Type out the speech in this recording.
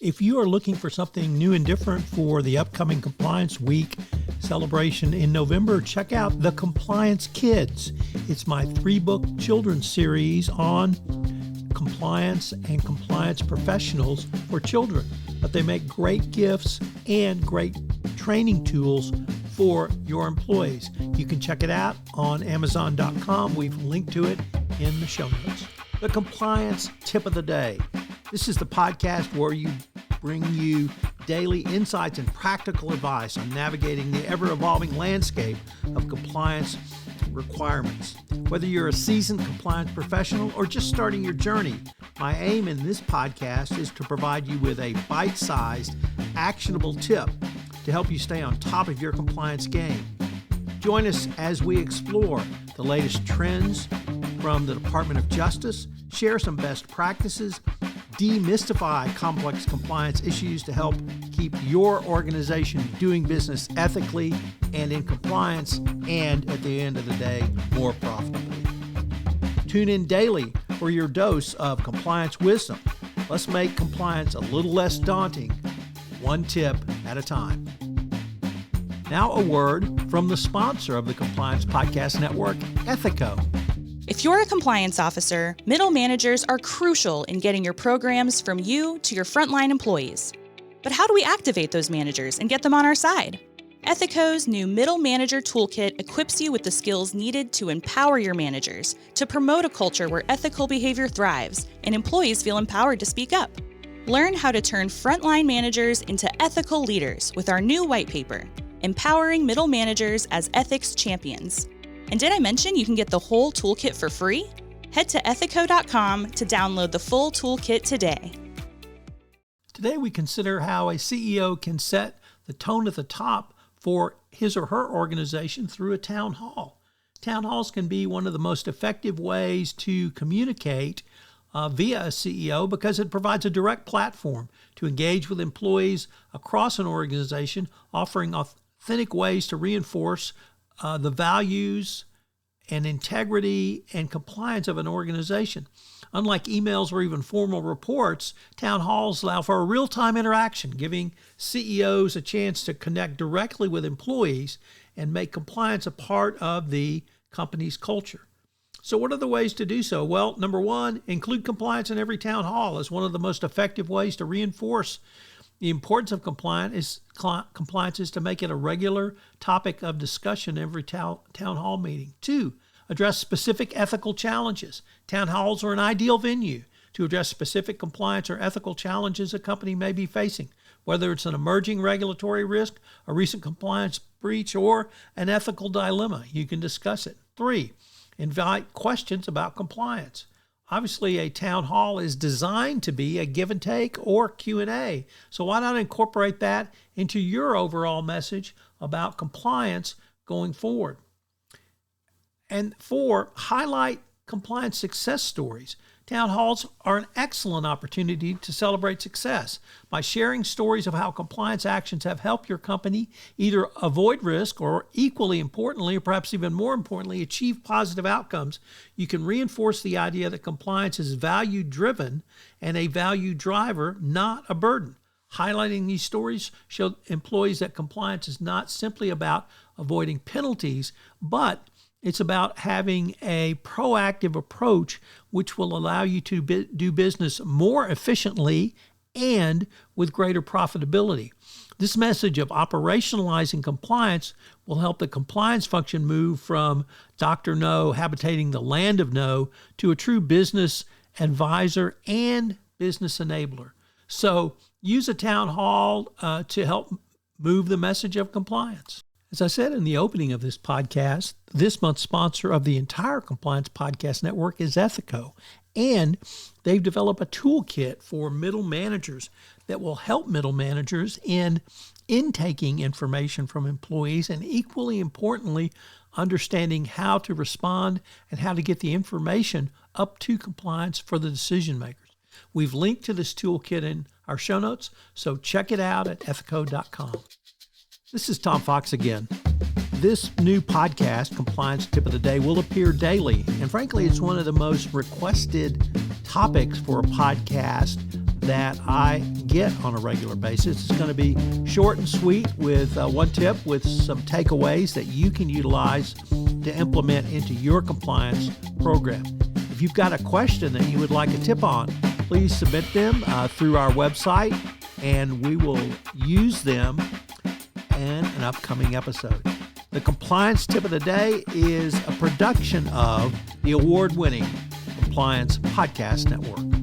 If you are looking for something new and different for the upcoming Compliance Week celebration in November, check out The Compliance Kids. It's my 3-book children's series on compliance and compliance professionals for children. But they make great gifts and great training tools for your employees. You can check it out on Amazon.com. We've linked to it in the show notes. The Compliance Tip of the Day. This is the podcast where we bring you daily insights and practical advice on navigating the ever-evolving landscape of compliance requirements. Whether you're a seasoned compliance professional or just starting your journey, my aim in this podcast is to provide you with a bite-sized, actionable tip to help you stay on top of your compliance game. Join us as we explore the latest trends from the Department of Justice, share some best practices, demystify complex compliance issues to help keep your organization doing business ethically and in compliance, and at the end of the day, more profitably. Tune in daily for your dose of compliance wisdom. Let's make compliance a little less daunting, one tip at a time. Now a word from the sponsor of the Compliance Podcast Network, Ethico. If you're a compliance officer, middle managers are crucial in getting your programs from you to your frontline employees. But how do we activate those managers and get them on our side? Ethico's new Middle Manager Toolkit equips you with the skills needed to empower your managers, to promote a culture where ethical behavior thrives and employees feel empowered to speak up. Learn how to turn frontline managers into ethical leaders with our new white paper, Empowering Middle Managers as Ethics Champions. And did I mention you can get the whole toolkit for free? Head to ethico.com to download the full toolkit today. Today we consider how a CEO can set the tone at the top for his or her organization through a town hall. Town halls can be one of the most effective ways to communicate via a CEO because it provides a direct platform to engage with employees across an organization, offering authentic ways to reinforce the values and integrity and compliance of an organization. Unlike emails or even formal reports, town halls allow for a real-time interaction, giving CEOs a chance to connect directly with employees and make compliance a part of the company's culture. So what are the ways to do so? Well, number one, include compliance in every town hall as one of the most effective ways to reinforce the importance of compliance is to make it a regular topic of discussion every town hall meeting. 2, address specific ethical challenges. Town halls are an ideal venue to address specific compliance or ethical challenges a company may be facing, whether it's an emerging regulatory risk, a recent compliance breach, or an ethical dilemma. You can discuss it. 3, invite questions about compliance. Obviously, a town hall is designed to be a give and take or Q&A. So why not incorporate that into your overall message about compliance going forward? And 4, highlight compliance success stories. Town halls are an excellent opportunity to celebrate success by sharing stories of how compliance actions have helped your company either avoid risk or, equally importantly, or perhaps even more importantly, achieve positive outcomes. You can reinforce the idea that compliance is value-driven and a value driver, not a burden. Highlighting these stories show employees that compliance is not simply about avoiding penalties, but it's about having a proactive approach which will allow you to do business more efficiently and with greater profitability. This message of operationalizing compliance will help the compliance function move from Dr. No habitating the land of no to a true business advisor and business enabler. So use a town hall to help move the message of compliance. As I said in the opening of this podcast, this month's sponsor of the entire Compliance Podcast Network is Ethico, and they've developed a toolkit for middle managers that will help middle managers in intaking information from employees and, equally importantly, understanding how to respond and how to get the information up to compliance for the decision makers. We've linked to this toolkit in our show notes, so check it out at ethico.com. This is Tom Fox again. This new podcast, Compliance Tip of the Day, will appear daily. And frankly, it's one of the most requested topics for a podcast that I get on a regular basis. It's going to be short and sweet with one tip with some takeaways that you can utilize to implement into your compliance program. If you've got a question that you would like a tip on, please submit them through our website, and we will use them in an upcoming episode. The compliance tip of the day is a production of the award-winning Compliance Podcast Network.